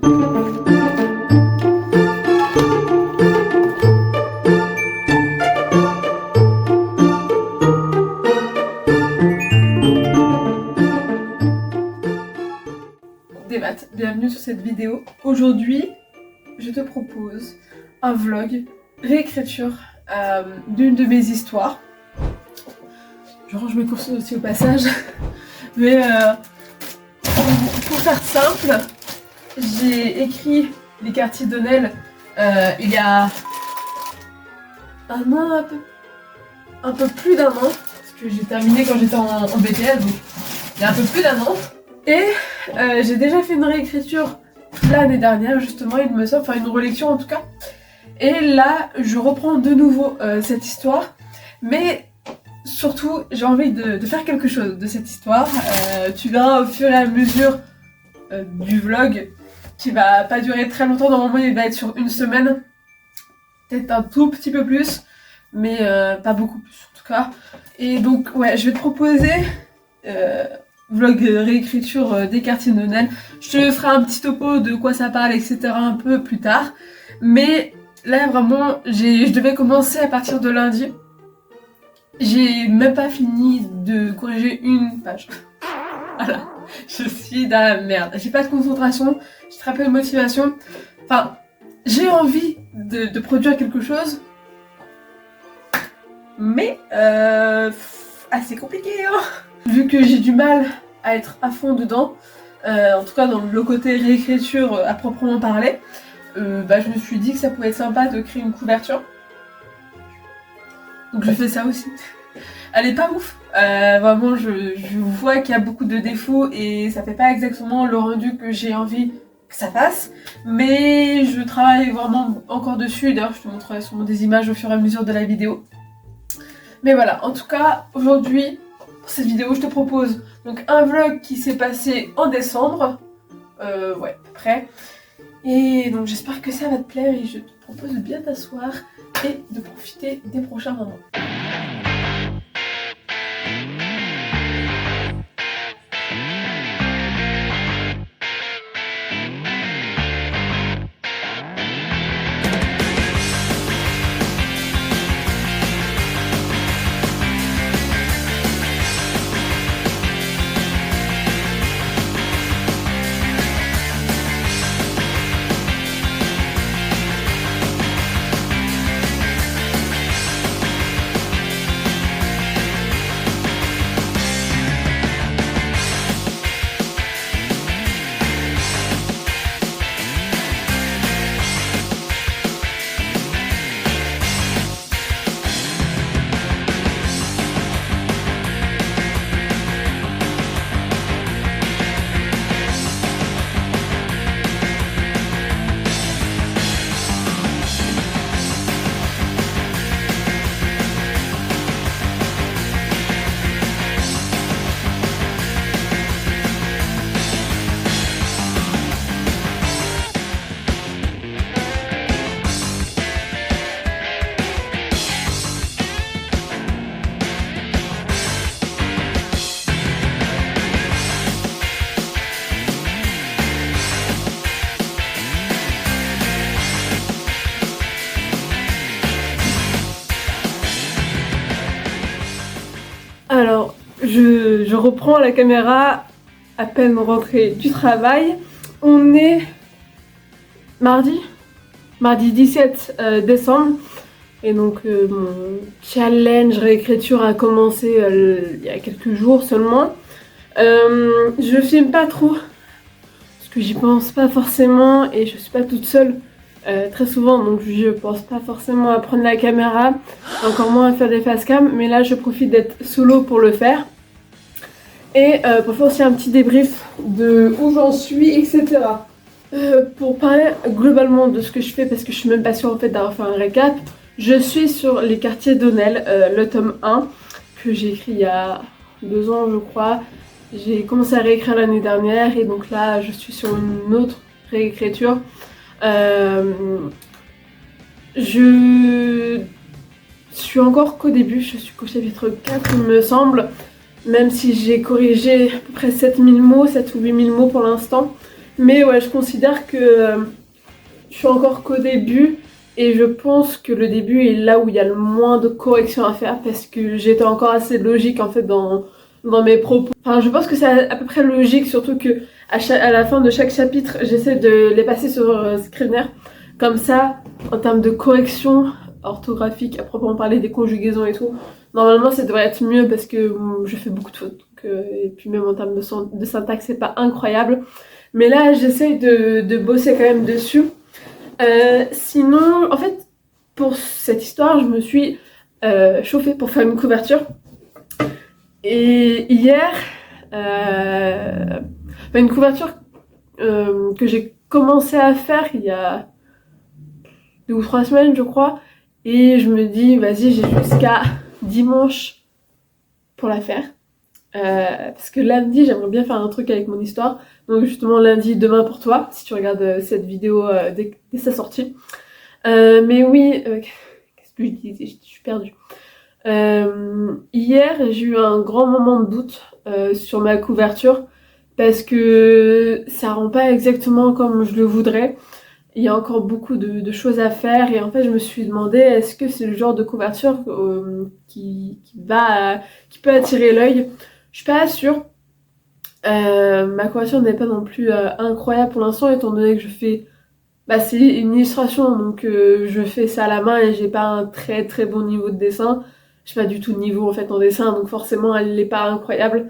Des maths, bienvenue sur cette vidéo. Aujourd'hui, je te propose un vlog réécriture d'une de mes histoires. Je range mes courses aussi au passage. Mais pour faire simple, j'ai écrit les quartiers d'Honnel il y a un an, un peu plus d'un an, parce que j'ai terminé quand j'étais en BTS, donc il y a un peu plus d'un an. Et j'ai déjà fait une réécriture l'année dernière, justement, il me semble, enfin une relecture en tout cas. Et là, je reprends de nouveau cette histoire, mais surtout, j'ai envie de faire quelque chose de cette histoire. Tu verras au fur et à mesure du vlog, qui va pas durer très longtemps, normalement il va être sur une semaine, peut-être un tout petit peu plus, mais pas beaucoup plus en tout cas. Et donc ouais, je vais te proposer vlog réécriture des quartiers d'Honnel. Je te ferai un petit topo de quoi ça parle, etc. un peu plus tard. Mais là vraiment, je devais commencer à partir de lundi. J'ai même pas fini de corriger une page. Voilà, je suis dans la merde. J'ai pas de concentration, j'ai très peu de motivation. Enfin, j'ai envie de produire quelque chose. Mais assez compliqué hein. Vu que j'ai du mal à être à fond dedans, en tout cas dans le côté réécriture à proprement parler, je me suis dit que ça pouvait être sympa de créer une couverture. Donc je fais ça aussi. Elle est pas ouf, vraiment je vois qu'il y a beaucoup de défauts et ça fait pas exactement le rendu que j'ai envie que ça fasse. Mais je travaille vraiment encore dessus, d'ailleurs je te montrerai sûrement des images au fur et à mesure de la vidéo. Mais voilà, en tout cas aujourd'hui, pour cette vidéo, je te propose donc un vlog qui s'est passé en décembre, ouais, à peu près. Et donc j'espère que ça va te plaire et je te propose de bien t'asseoir et de profiter des prochains moments. Alors, je reprends la caméra à peine rentrée du travail. On est mardi 17 décembre. Et donc mon challenge réécriture a commencé il y a quelques jours seulement. Je filme pas trop, parce que j'y pense pas forcément et je suis pas toute seule très souvent, donc je pense pas forcément à prendre la caméra, encore moins à faire des facecam, mais là je profite d'être solo pour le faire. Et pour faire aussi un petit débrief de où j'en suis, etc. Pour parler globalement de ce que je fais, parce que je suis même pas sûre en fait d'avoir fait un récap, je suis sur les quartiers d'Honnel, le tome 1, que j'ai écrit il y a 2 ans je crois. J'ai commencé à réécrire l'année dernière et donc là je suis sur une autre réécriture. Je suis encore qu'au début, je suis qu'au chapitre 4 il me semble, même si j'ai corrigé à peu près 7000 mots, 7 ou 8000 mots pour l'instant. Mais ouais, je considère que je suis encore qu'au début et je pense que le début est là où il y a le moins de corrections à faire parce que j'étais encore assez logique en fait dans mes propos. Enfin, je pense que c'est à peu près logique, surtout que à la fin de chaque chapitre, j'essaie de les passer sur Scrivener. Comme ça, en termes de correction orthographique, à proprement parler des conjugaisons et tout, normalement ça devrait être mieux parce que je fais beaucoup de fautes. Donc, et puis même en termes de syntaxe, c'est pas incroyable. Mais là, j'essaye de bosser quand même dessus. Sinon, en fait, pour cette histoire, je me suis chauffée pour faire une couverture. Et hier, une couverture que j'ai commencé à faire il y a 2 ou 3 semaines, je crois. Et je me dis, vas-y, j'ai jusqu'à dimanche pour la faire. Parce que lundi, j'aimerais bien faire un truc avec mon histoire. Donc justement, lundi, demain pour toi, si tu regardes cette vidéo dès sa sortie. Mais oui, qu'est-ce que je disais? Je suis perdue. Hier, j'ai eu un grand moment de doute sur ma couverture parce que ça rend pas exactement comme je le voudrais. Il y a encore beaucoup de choses à faire et en fait, je me suis demandé est-ce que c'est le genre de couverture qui peut attirer l'œil. Je suis pas sûre. Ma couverture n'est pas non plus incroyable pour l'instant étant donné que je fais c'est une illustration, donc je fais ça à la main et j'ai pas un très très bon niveau de dessin. J'ai pas du tout de niveau en fait en dessin, donc forcément elle n'est pas incroyable.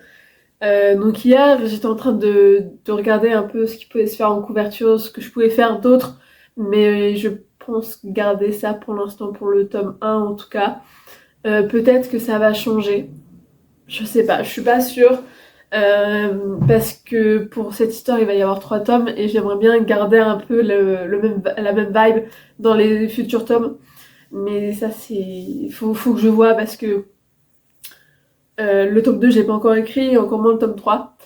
Donc hier j'étais en train de regarder un peu ce qui pouvait se faire en couverture, ce que je pouvais faire d'autre, mais je pense garder ça pour l'instant pour le tome 1 en tout cas. Peut-être que ça va changer, je sais pas, je suis pas sûre. Parce que pour cette histoire il va y avoir 3 tomes et j'aimerais bien garder un peu la même vibe dans les futurs tomes, mais ça c'est faut que je vois parce que le tome 2 j'ai pas encore écrit et encore moins le tome 3,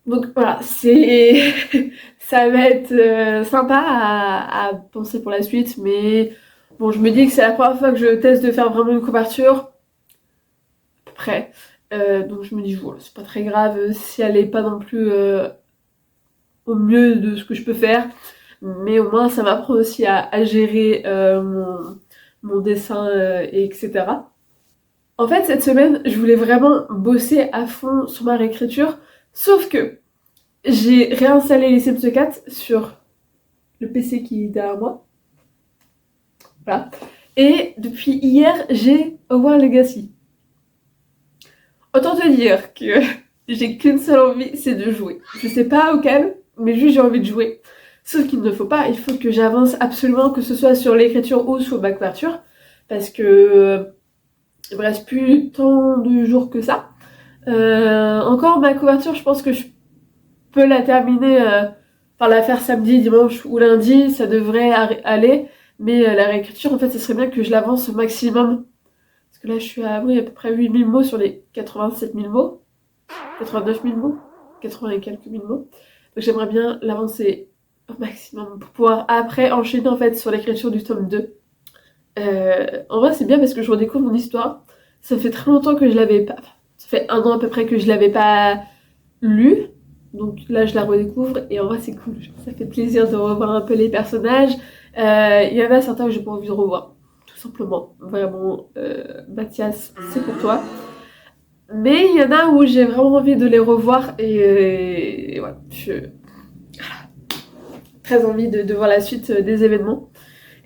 donc voilà, c'est ça va être sympa à penser pour la suite, mais bon, je me dis que c'est la première fois que je teste de faire vraiment une couverture à peu près. Donc je me dis voilà, c'est pas très grave si elle est pas non plus au mieux de ce que je peux faire, mais au moins ça m'apprend aussi à gérer mon dessin et etc. En fait cette semaine je voulais vraiment bosser à fond sur ma réécriture, sauf que j'ai réinstallé les Sims 4 sur le PC qui est derrière moi, voilà, et depuis hier j'ai Hogwarts Legacy. Autant te dire que j'ai qu'une seule envie, c'est de jouer. Je sais pas auquel, mais juste j'ai envie de jouer. Sauf qu'il ne faut pas, il faut que j'avance absolument, que ce soit sur l'écriture ou sur ma couverture, parce que il me reste plus tant de jours que ça. Encore ma couverture, je pense que je peux la terminer, enfin la faire samedi, dimanche ou lundi, ça devrait aller. Mais la réécriture, en fait, ce serait bien que je l'avance au maximum. Parce que là, je suis à, oui, à peu près 8000 mots sur les 87 000 mots. 89 000 mots. 80 et quelques mille mots. Donc j'aimerais bien l'avancer au maximum pour pouvoir après enchaîner en fait sur l'écriture du tome 2. En vrai, c'est bien parce que je redécouvre mon histoire. Ça fait très longtemps que je l'avais pas... Ça fait 1 an à peu près que je l'avais pas lu. Donc là, je la redécouvre et en vrai, c'est cool. Ça fait plaisir de revoir un peu les personnages. Il y en a certains que j'ai pas envie de revoir. Tout simplement. Vraiment, Mathias, c'est pour toi. Mais il y en a où j'ai vraiment envie de les revoir et voilà, très envie de voir la suite des événements.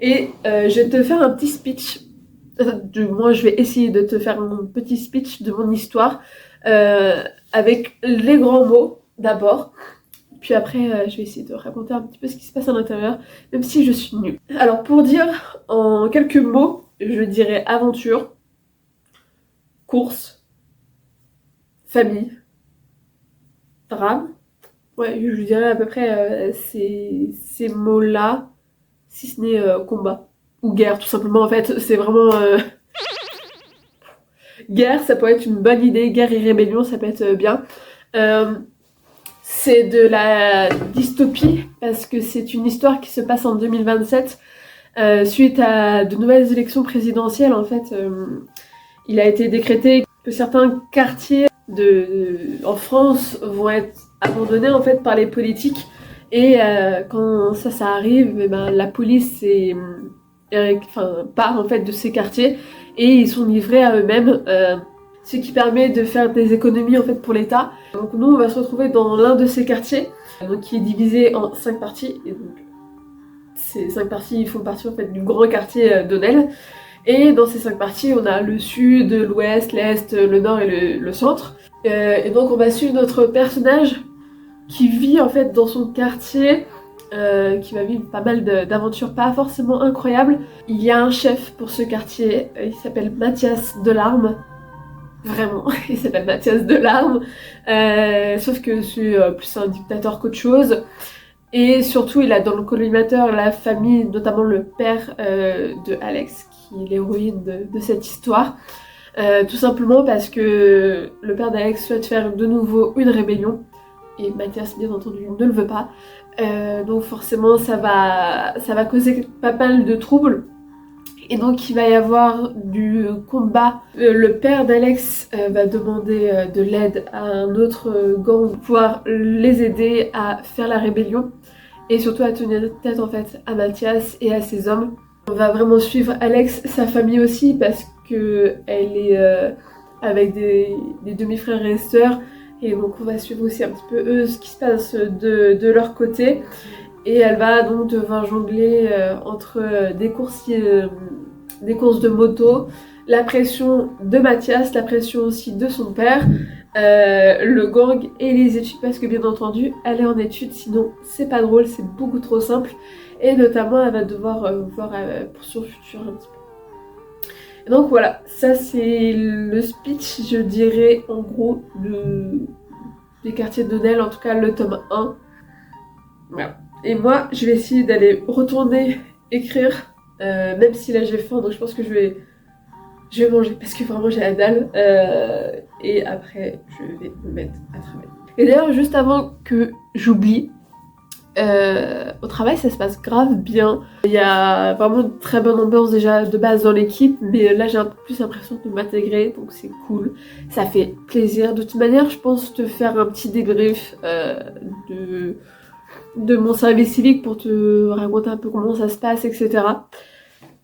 Et je vais te faire un petit speech. Du moins, je vais essayer de te faire un petit speech de mon histoire avec les grands mots d'abord. Puis après, je vais essayer de raconter un petit peu ce qui se passe à l'intérieur, même si je suis nulle. Alors, pour dire en quelques mots, je dirais aventure, course, famille, drame. Ouais, je dirais à peu près ces mots-là, si ce n'est combat. Ou guerre, tout simplement, en fait. C'est vraiment... Guerre, ça peut être une bonne idée. Guerre et rébellion, ça peut être bien. C'est de la dystopie, parce que c'est une histoire qui se passe en 2027. Suite à de nouvelles élections présidentielles, en fait, il a été décrété que certains quartiers en France vont être abandonnés en fait par les politiques Et quand ça arrive, eh ben, la police part en fait de ces quartiers et ils sont livrés à eux-mêmes, ce qui permet de faire des économies en fait pour l'État. Donc nous on va se retrouver dans l'un de ces quartiers, donc qui est divisé en 5 parties. Et donc ces 5 parties font partie en fait du grand quartier d'Honel. Et dans ces 5 parties, on a le sud, l'ouest, l'est, le nord et le centre. Et donc on va suivre notre personnage qui vit en fait dans son quartier, qui va vivre pas mal d'aventures pas forcément incroyables. Il y a un chef pour ce quartier, il s'appelle Mathias Delarme. Vraiment, il s'appelle Mathias Delarme. Sauf que c'est plus un dictateur qu'autre chose. Et surtout, il a dans le collimateur la famille, notamment le père de Alex, qui est l'héroïne de cette histoire. Tout simplement parce que le père d'Alex souhaite faire de nouveau une rébellion. Et Mathias, bien entendu, ne le veut pas. Donc forcément, ça va causer pas mal de troubles. Et donc il va y avoir du combat. Le père d'Alex va demander de l'aide à un autre gang pour pouvoir les aider à faire la rébellion. Et surtout à tenir tête en fait à Mathias et à ses hommes. On va vraiment suivre Alex, sa famille aussi, parce que elle est avec des demi-frères et sœurs. Et donc on va suivre aussi un petit peu eux, ce qui se passe de leur côté. Et elle va donc devoir jongler entre des courses de moto, la pression de Mathias, la pression aussi de son père, le gang et les études, parce que bien entendu elle est en études, sinon c'est pas drôle, c'est beaucoup trop simple. Et notamment elle va devoir voir pour son futur un petit peu. Et donc voilà, ça c'est le speech, je dirais en gros, des quartiers d'Honel, en tout cas le tome 1. Voilà. Et moi je vais essayer d'aller retourner écrire, même si là j'ai faim, donc je pense que je vais manger parce que vraiment j'ai la dalle, et après je vais me mettre à travailler. Et d'ailleurs juste avant que j'oublie, au travail ça se passe grave bien. Il y a vraiment une très bonne ambiance déjà de base dans l'équipe, mais là j'ai un peu plus l'impression de m'intégrer, donc c'est cool, ça fait plaisir. De toute manière je pense te faire un petit débrief de mon service civique pour te raconter un peu comment ça se passe, etc.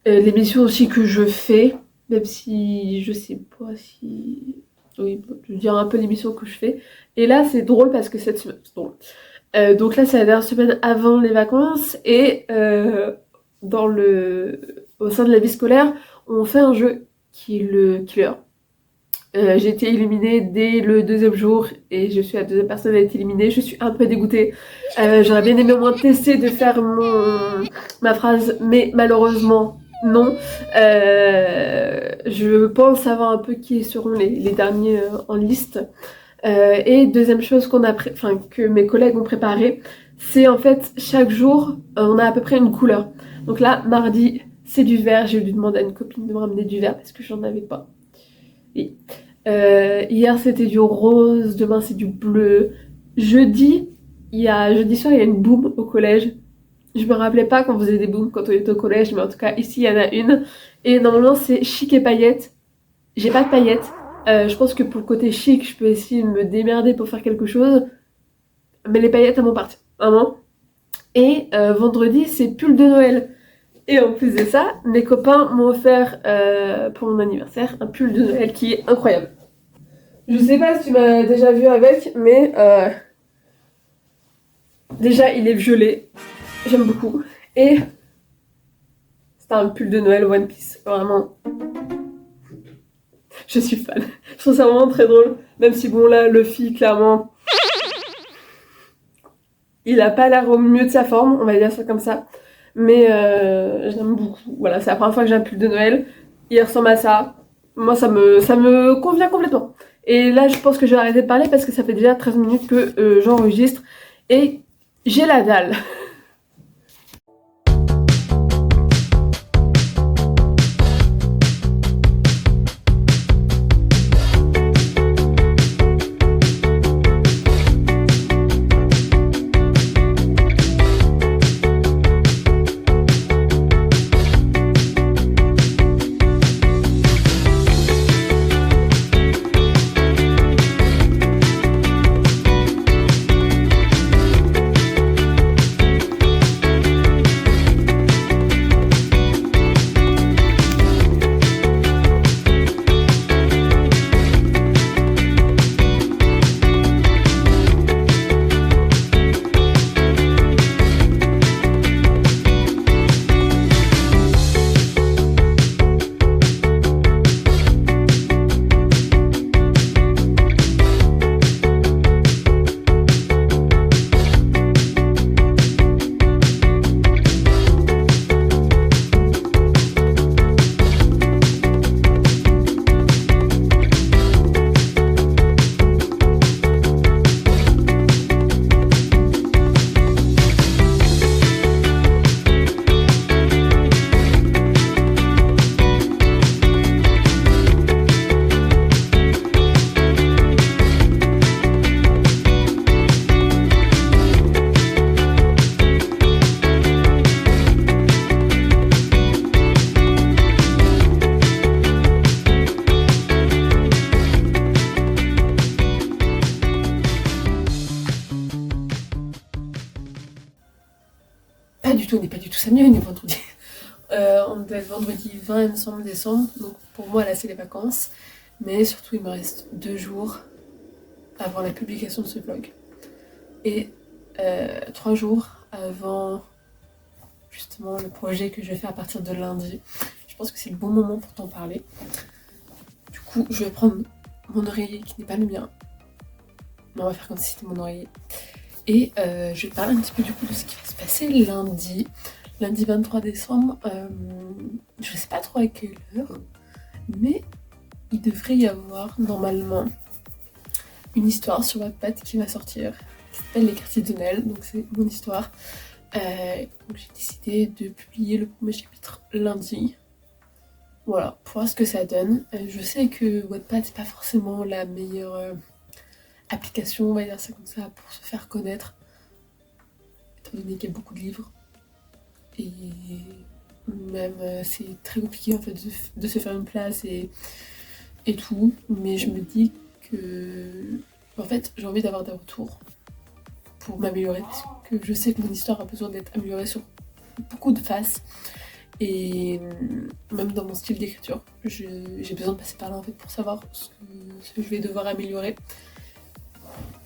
Les missions aussi que je fais, même si je sais pas si... Oui, je vais dire un peu les missions que je fais. Et là c'est drôle parce que cette semaine... c'est drôle. Donc là c'est la dernière semaine avant les vacances et au sein de la vie scolaire on fait un jeu qui est le Killer. J'ai été éliminée dès le 2e jour et je suis la 2e personne à être éliminée. Je suis un peu dégoûtée. J'aurais bien aimé au moins tester de faire ma phrase, mais malheureusement non. Je pense savoir un peu qui seront les derniers en liste. Et deuxième chose que mes collègues ont préparé, c'est en fait chaque jour on a à peu près une couleur. Donc là mardi c'est du vert, j'ai dû demander à une copine de me ramener du vert parce que j'en avais pas. Oui. Hier c'était du rose, demain c'est du bleu. Jeudi soir il y a une boum au collège. Je me rappelais pas qu'on faisait des booms quand on était au collège, mais en tout cas ici il y en a une. Et normalement c'est chic et paillettes. J'ai pas de paillettes. Je pense que pour le côté chic, je peux essayer de me démerder pour faire quelque chose. Mais les paillettes elles vont partir, vraiment. Et vendredi c'est pull de Noël. Et en plus de ça, mes copains m'ont offert pour mon anniversaire un pull de Noël qui est incroyable. Je sais pas si tu m'as déjà vu avec, mais déjà il est violet, j'aime beaucoup. Et c'est un pull de Noël One Piece, vraiment. Je suis fan. Je trouve ça vraiment très drôle. Même si bon là, Luffy, clairement, il a pas l'air au mieux de sa forme, on va dire ça comme ça. Mais j'aime beaucoup. Voilà, c'est la première fois que j'ai un pull de Noël. Il ressemble à ça. Moi ça me convient complètement. Et là je pense que je vais arrêter de parler parce que ça fait déjà 13 minutes que j'enregistre. Et j'ai la dalle. samedi on est vendredi. On doit être vendredi 20 il me semble décembre, donc pour moi là c'est les vacances, mais surtout il me reste 2 jours avant la publication de ce vlog et 3 jours avant justement le projet que je vais faire à partir de lundi. Je pense que c'est le bon moment pour t'en parler. Du coup je vais prendre mon oreiller qui n'est pas le mien, mais on va faire comme si c'était mon oreiller, et je vais parler un petit peu du coup de ce qui va se passer lundi 23 décembre. Je sais pas trop à quelle heure, mais il devrait y avoir normalement une histoire sur Wattpad qui va sortir, qui s'appelle Les Quartiers de Noël, donc c'est mon histoire. Donc j'ai décidé de publier le premier chapitre lundi. Voilà, pour voir ce que ça donne. Je sais que Wattpad c'est pas forcément la meilleure application, on va dire ça comme ça, pour se faire connaître, étant donné qu'il y a beaucoup de livres. Et même c'est très compliqué en fait de se faire une place et tout, mais je me dis que en fait j'ai envie d'avoir des retours pour m'améliorer, parce que je sais que mon histoire a besoin d'être améliorée sur beaucoup de faces, et même dans mon style d'écriture j'ai besoin de passer par là en fait pour savoir ce que je vais devoir améliorer.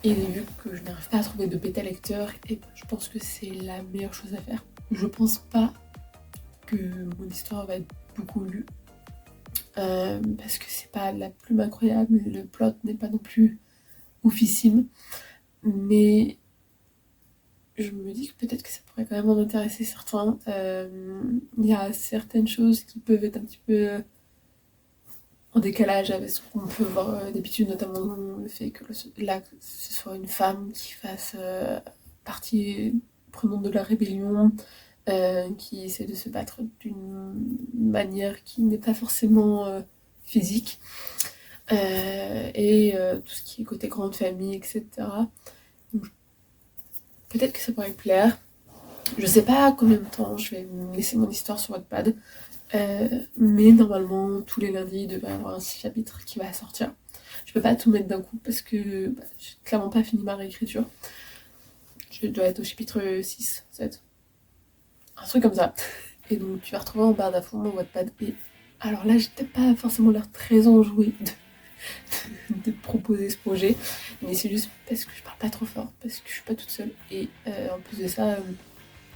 Et vu que je n'arrive pas à trouver de bêta lecteur, et je pense que c'est la meilleure chose à faire. Je pense pas que mon histoire va être beaucoup lue, parce que c'est pas la plume incroyable, le plot n'est pas non plus oufissime, mais je me dis que peut-être que ça pourrait quand même en intéresser certains. Il y a certaines choses qui peuvent être un petit peu en décalage avec ce qu'on peut voir d'habitude, notamment le fait que là ce soit une femme qui fasse partie prenante de la rébellion, qui essaie de se battre d'une manière qui n'est pas forcément physique, et tout ce qui est côté grande famille, etc. Donc, peut-être que ça pourrait plaire. Je sais pas combien de temps je vais me laisser mon histoire sur Wattpad, mais normalement tous les lundis il devrait y avoir un chapitre qui va sortir. Je peux pas tout mettre d'un coup parce que j'ai clairement pas fini ma réécriture. Je dois être au chapitre 6, 7, un truc comme ça. Et donc tu vas retrouver en barre d'infos mon Wattpad. Et alors là j'ai peut-être pas forcément l'air très enjouée de proposer ce projet, mais c'est juste parce que je parle pas trop fort, parce que je suis pas toute seule, et en plus de ça,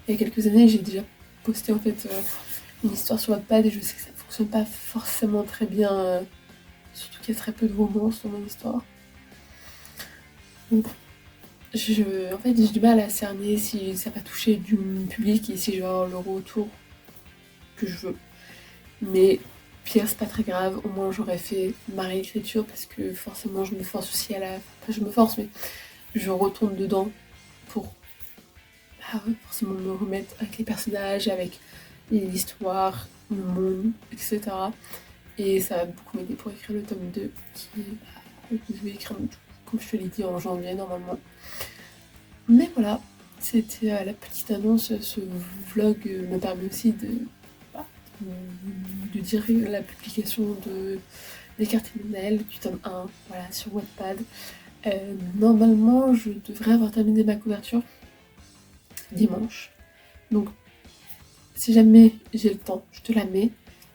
il y a quelques années j'ai déjà posté en fait une histoire sur Wattpad, et je sais que ça fonctionne pas forcément très bien, surtout qu'il y a très peu de romance dans mon histoire. Donc en fait j'ai du mal à cerner si ça va toucher du public et si je vais avoir le retour que je veux. Mais pire, c'est pas très grave, au moins j'aurais fait ma réécriture, parce que forcément je me force aussi à la... Enfin, je me force, mais je retourne dedans pour forcément me remettre avec les personnages, avec l'histoire, le monde, etc. Et ça va beaucoup m'aider pour écrire le tome 2, qui je vais écrire, comme je te l'ai dit, en janvier normalement. Mais voilà, c'était la petite annonce. Ce vlog me permet aussi de dire la publication des Quartiers de Noël du tome 1, voilà, sur Wattpad. Normalement je devrais avoir terminé ma couverture dimanche, donc si jamais j'ai le temps je te la mets,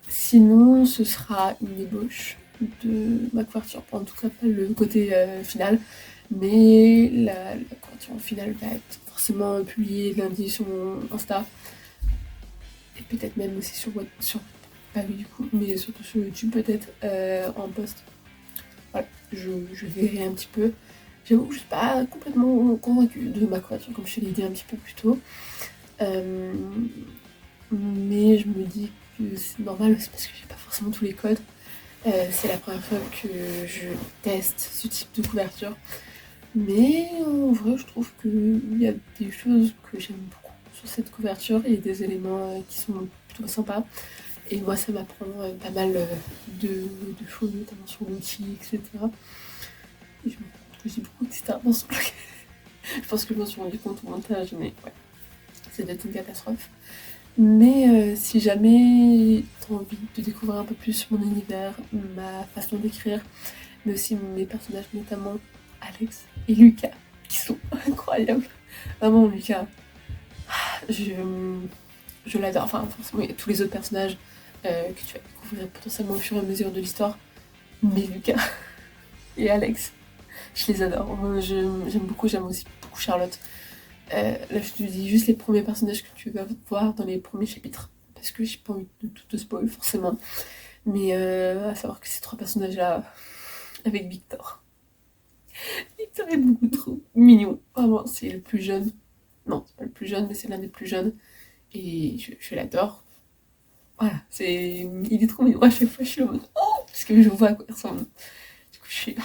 sinon ce sera une ébauche de ma couverture, en tout cas pas le côté final, mais la couverture finale va être forcément publiée lundi sur mon Insta, et peut-être même aussi sur pas oui du coup, mais surtout sur YouTube peut-être, en post. Voilà, je verrai un petit peu. J'avoue que je suis pas complètement convaincue de ma couverture, comme je te l'ai dit un petit peu plus tôt. Mais je me dis que c'est normal, c'est parce que j'ai pas forcément tous les codes. C'est la première fois que je teste ce type de couverture. Mais en vrai, je trouve qu'il y a des choses que j'aime beaucoup sur cette couverture et des éléments qui sont plutôt sympas. Et moi, ça m'apprend pas mal de choses, notamment sur l'outil, etc. Et je me rends compte que j'ai beaucoup etc. dans ce vlog. Je pense que je m'en suis rendu compte au montage, mais ouais, c'est d'être une catastrophe. Mais si jamais tu as envie de découvrir un peu plus mon univers, ma façon d'écrire, mais aussi mes personnages, notamment Alex et Lucas, qui sont incroyables. Vraiment, Lucas, je l'adore. Enfin, forcément, il y a tous les autres personnages que tu vas découvrir potentiellement au fur et à mesure de l'histoire. Mais Lucas et Alex, je les adore. J'aime beaucoup, j'aime aussi beaucoup Charlotte. Là, je te dis juste les premiers personnages que tu vas voir dans les premiers chapitres. Parce que j'ai pas envie de tout te spoil, forcément. Mais à savoir que ces 3 personnages-là, avec Victor. Victor est beaucoup trop mignon. Vraiment, c'est le plus jeune. Non, c'est pas le plus jeune, mais c'est l'un des plus jeunes. Et je l'adore. Voilà, il est trop mignon. À chaque fois, je suis en mode oh, parce que je vois à quoi il ressemble. Du coup, je suis.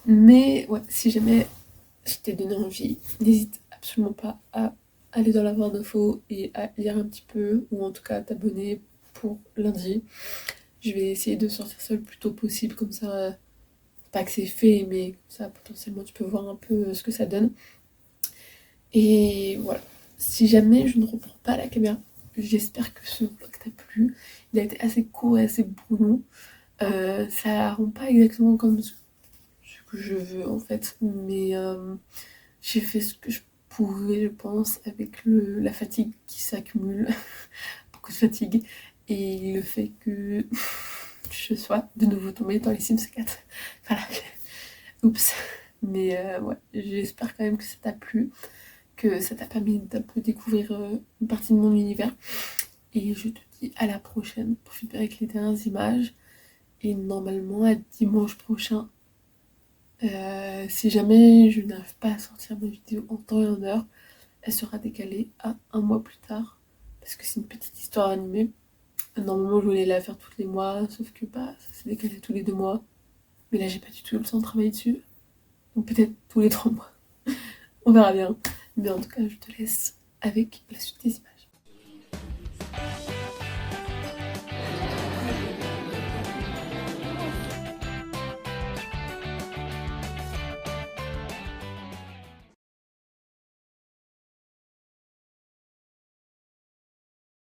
Mais ouais, si jamais je t'ai donné envie, n'hésite absolument pas à aller dans la barre d'infos et à lire un petit peu, ou en tout cas à t'abonner pour lundi. Je vais essayer de sortir ça le plus tôt possible, comme ça, pas que c'est fait, mais comme ça potentiellement tu peux voir un peu ce que ça donne. Et voilà, si jamais je ne reprends pas la caméra, j'espère que ce vlog t'a plu. Il a été assez court et assez brouillon. Ça rend pas exactement comme ce que je veux en fait, mais j'ai fait ce que je pouvais, je pense, avec la fatigue qui s'accumule, beaucoup de fatigue, et le fait que je sois de nouveau tombée dans les Sims 4. Voilà, oups. Mais ouais, j'espère quand même que ça t'a plu, que ça t'a permis d'un peu découvrir une partie de mon univers. Et je te dis à la prochaine pour finir avec les dernières images. Et normalement à dimanche prochain. Si jamais je n'arrive pas à sortir ma vidéo en temps et en heure, elle sera décalée à 1 mois plus tard. Parce que c'est une petite histoire animée. Normalement je voulais la faire tous les mois, sauf que bah, ça s'est décalé tous les 2 mois. Mais là j'ai pas du tout eu le temps de travailler dessus. Donc peut-être tous les 3 mois. On verra bien. Mais en tout cas je te laisse avec la suite des images.